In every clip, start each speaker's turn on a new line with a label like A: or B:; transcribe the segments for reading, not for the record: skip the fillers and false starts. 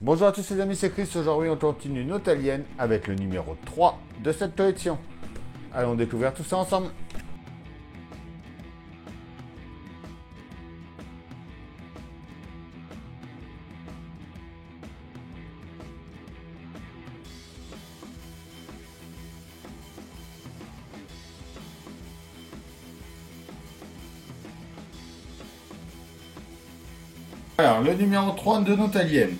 A: Bonjour à tous les amis, c'est Chris. Aujourd'hui, on continue notre alien avec le numéro 3 de cette collection. Allons découvrir tout ça ensemble. Alors, le numéro 3 de notre alien.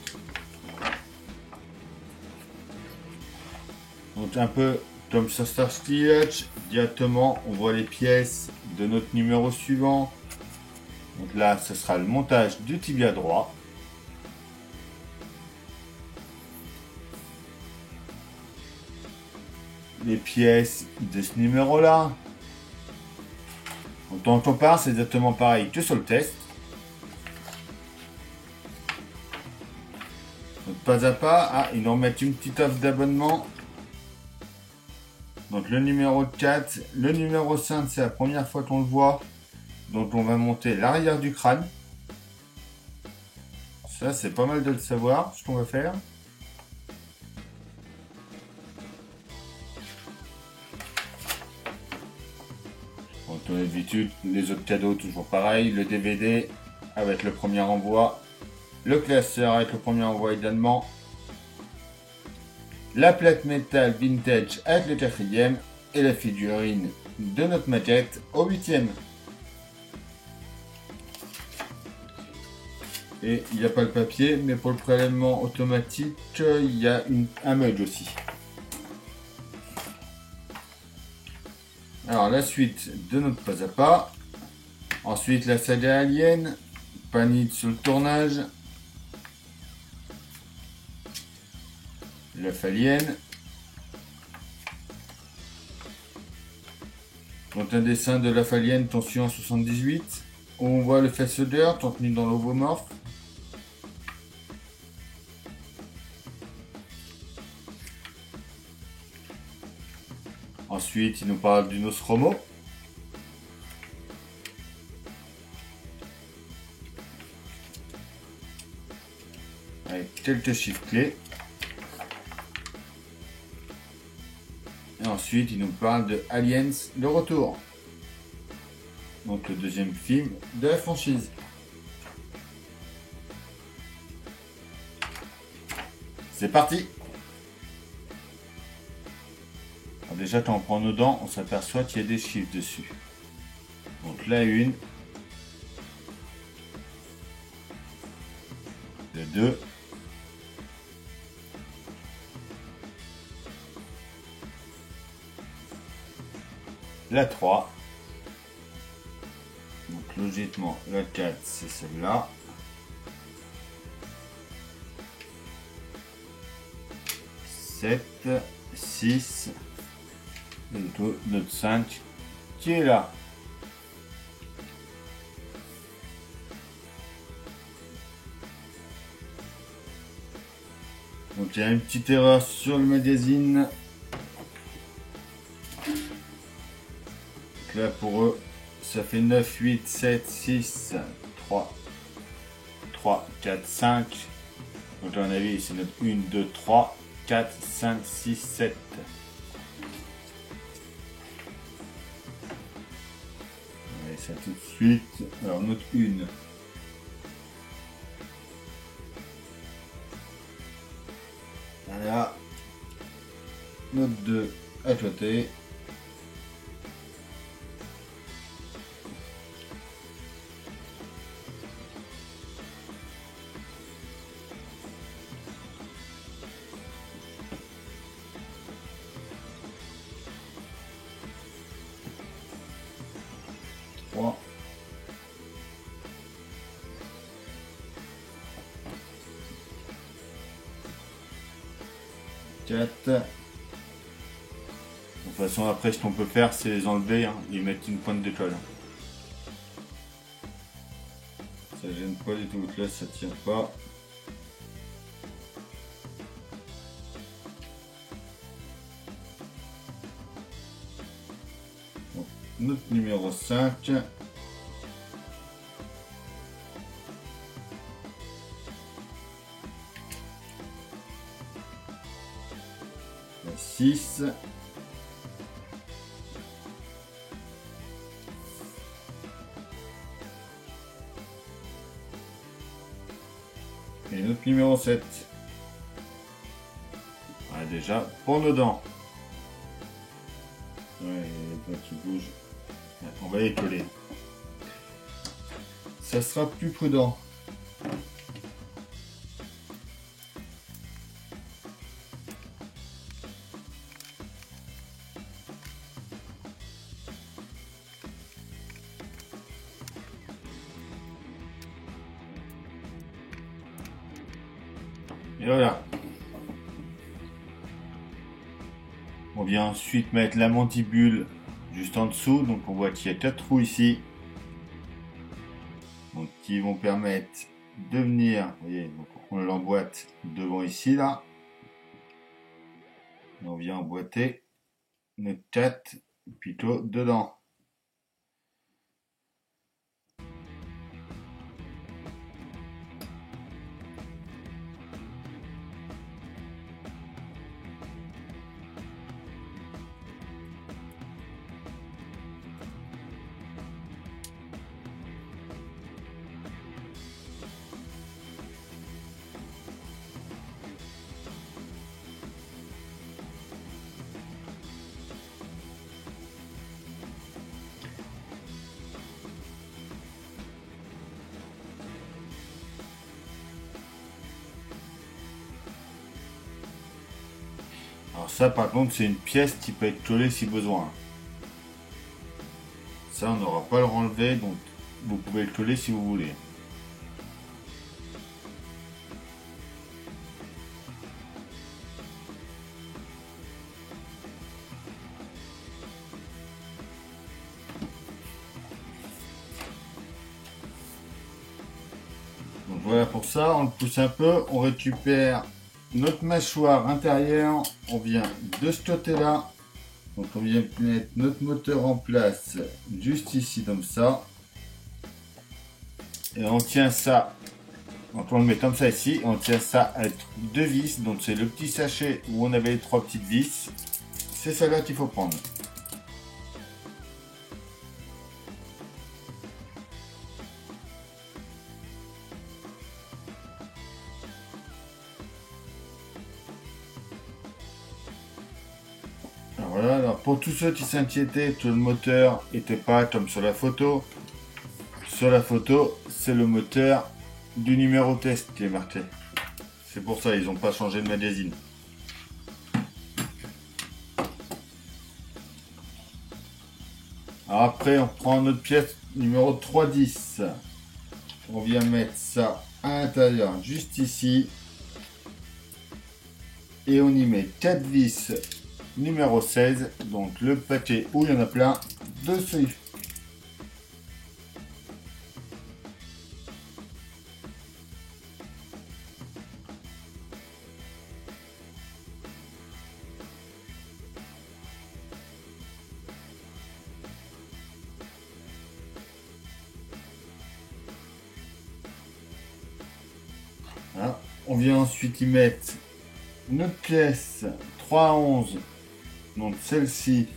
A: Donc, un peu comme sur Star Stitch, directement, on voit les pièces de notre numéro suivant. Donc là, ce sera le montage du tibia droit. Les pièces de ce numéro-là. Donc, dont on parle, c'est exactement pareil que sur le test. Donc, pas à pas, ils nous remettent une petite offre d'abonnement. Donc le numéro 4, le numéro 5, c'est la première fois qu'on le voit. Donc on va monter l'arrière du crâne. Ça, c'est pas mal de le savoir, ce qu'on va faire. Bon, comme d'habitude, les autres cadeaux, toujours pareil. Le DVD avec le premier envoi. Le classeur avec le premier envoi également. La plaque métal vintage avec le quatrième. Et la figurine de notre maquette au 8e. Et il n'y a pas le papier, mais pour le prélèvement automatique, il y a un mug aussi. Alors la suite de notre pas à pas. Ensuite la saga Alien. Panique sur le tournage. L'œuf Alien. Donc un dessin de l'œuf Alien tension 78. Où on voit le facehugger contenu dans l'ovomorphe. Ensuite, il nous parle du Nostromo. Avec quelques chiffres clés. Et ensuite, il nous parle de Aliens, le retour. Donc le deuxième film de la franchise. C'est parti! Alors déjà, quand on prend nos dents, on s'aperçoit qu'il y a des chiffres dessus. Donc la 1, le 2, la 3. Donc logiquement, la 4, c'est celle-là. Sept, 6, et notre 5 qui est là. Donc il y a une petite erreur sur le magazine. Donc là pour eux, ça fait 9, 8, 7, 6, 3, 3, 4, 5. Donc à mon avis, c'est notre 1, 2, 3, 4, 5, 6, 7. Allez, ça tout de suite. Alors notre 1. Voilà. Notre 2 à côté. Trois. Quatre. De toute façon, après, ce qu'on peut faire, c'est les enlever et mettre une pointe de colle. Ça gêne pas du tout. Là, ça tient pas. Donc, notre numéro 5. 6. Et notre numéro 7. Voilà, déjà, pour nos dents. Ouais, les dents qui bougent. Ouais, on va les coller. Ça sera plus prudent. Et voilà. On vient ensuite mettre la mandibule juste en dessous. Donc on voit qu'il y a 4 trous ici. Donc qui vont permettre de venir, vous voyez, donc on l'emboîte devant ici là. Et on vient emboîter notre 4 plutôt dedans. Alors ça par contre c'est une pièce qui peut être collée si besoin. Ça on n'aura pas à le renlever, donc vous pouvez le coller si vous voulez. Donc voilà pour ça, on le pousse un peu, on récupère notre mâchoire intérieure, on vient de ce côté là, donc on vient mettre notre moteur en place juste ici comme ça, et on tient ça, donc on le met comme ça ici, et on tient ça avec 2 vis, donc c'est le petit sachet où on avait les 3 petites vis, c'est celle-là qu'il faut prendre. Voilà, alors pour tous ceux qui s'inquiétaient que le moteur n'était pas comme sur la photo, c'est le moteur du numéro test qui est marqué. C'est pour ça ils n'ont pas changé de magazine. Alors après on prend notre pièce numéro 310. On vient mettre ça à l'intérieur juste ici. Et on y met 4 vis numéro 16, donc le paquet où il y en a plein de celui. Voilà. On vient ensuite y mettre notre pièce 3 à 11, donc celle-ci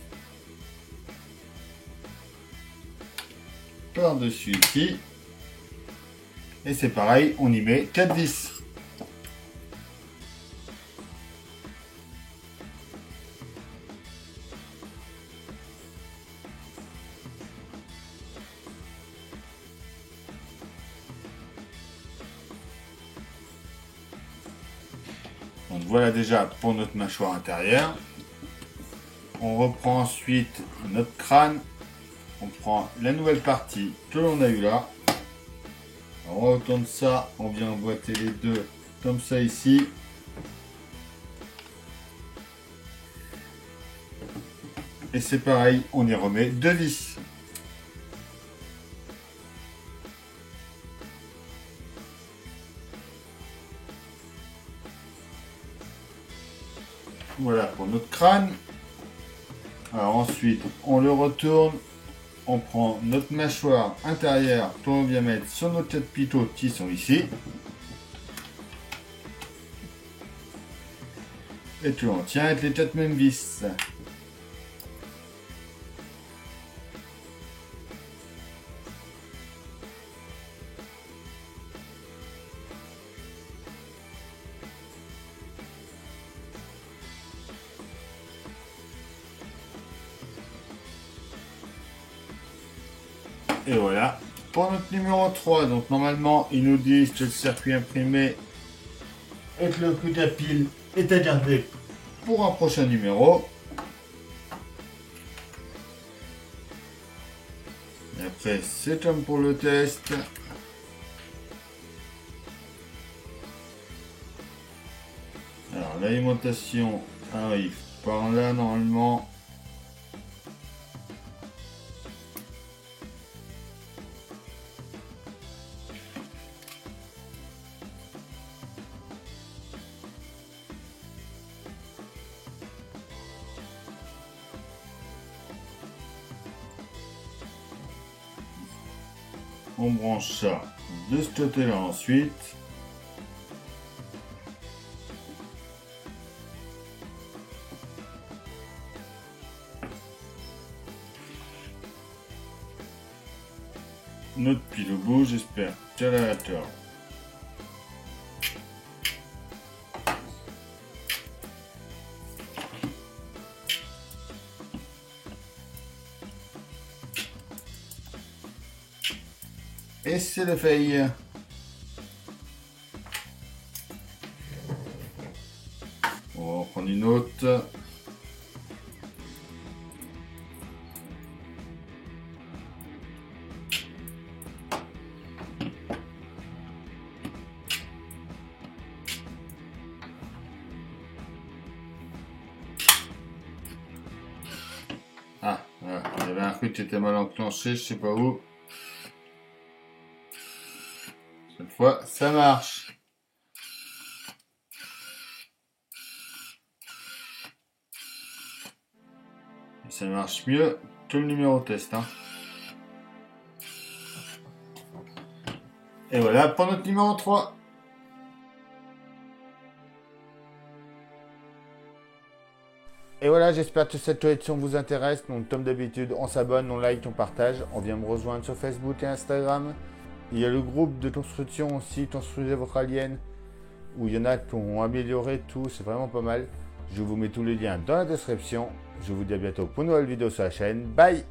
A: par-dessus ici. Et c'est pareil, on y met 4 vis. Donc voilà déjà pour notre mâchoire intérieure. On reprend ensuite notre crâne. On prend la nouvelle partie que l'on a eu là. On retourne ça, on vient emboîter les deux comme ça ici. Et c'est pareil, on y remet 2 vis. Voilà pour notre crâne. Alors ensuite, on le retourne. On prend notre mâchoire intérieure que l'on vient mettre sur nos 4 pitots qui sont ici. Et tu en tiens avec les 4 mêmes vis. Et voilà, pour notre numéro 3, donc normalement ils nous disent que le circuit imprimé et que le coup à pile est à garder pour un prochain numéro. Et après c'est comme pour le test. Alors l'alimentation arrive par là normalement. On branche ça de ce côté-là ensuite. Notre pile au bout, j'espère qu'elle a la tort. Et c'est le fait. On va en prendre une autre. Ah, voilà. Il y avait un truc qui était mal enclenché, je sais pas où. Cette fois, ça marche. Et ça marche mieux que le numéro test. Hein. Et voilà pour notre numéro 3. Et voilà, j'espère que cette collection vous intéresse. Donc, comme d'habitude, on s'abonne, on like, on partage. On vient me rejoindre sur Facebook et Instagram. Il y a le groupe de construction aussi, Construisez votre alien, où il y en a qui ont amélioré tout, c'est vraiment pas mal. Je vous mets tous les liens dans la description. Je vous dis à bientôt pour une nouvelle vidéo sur la chaîne. Bye!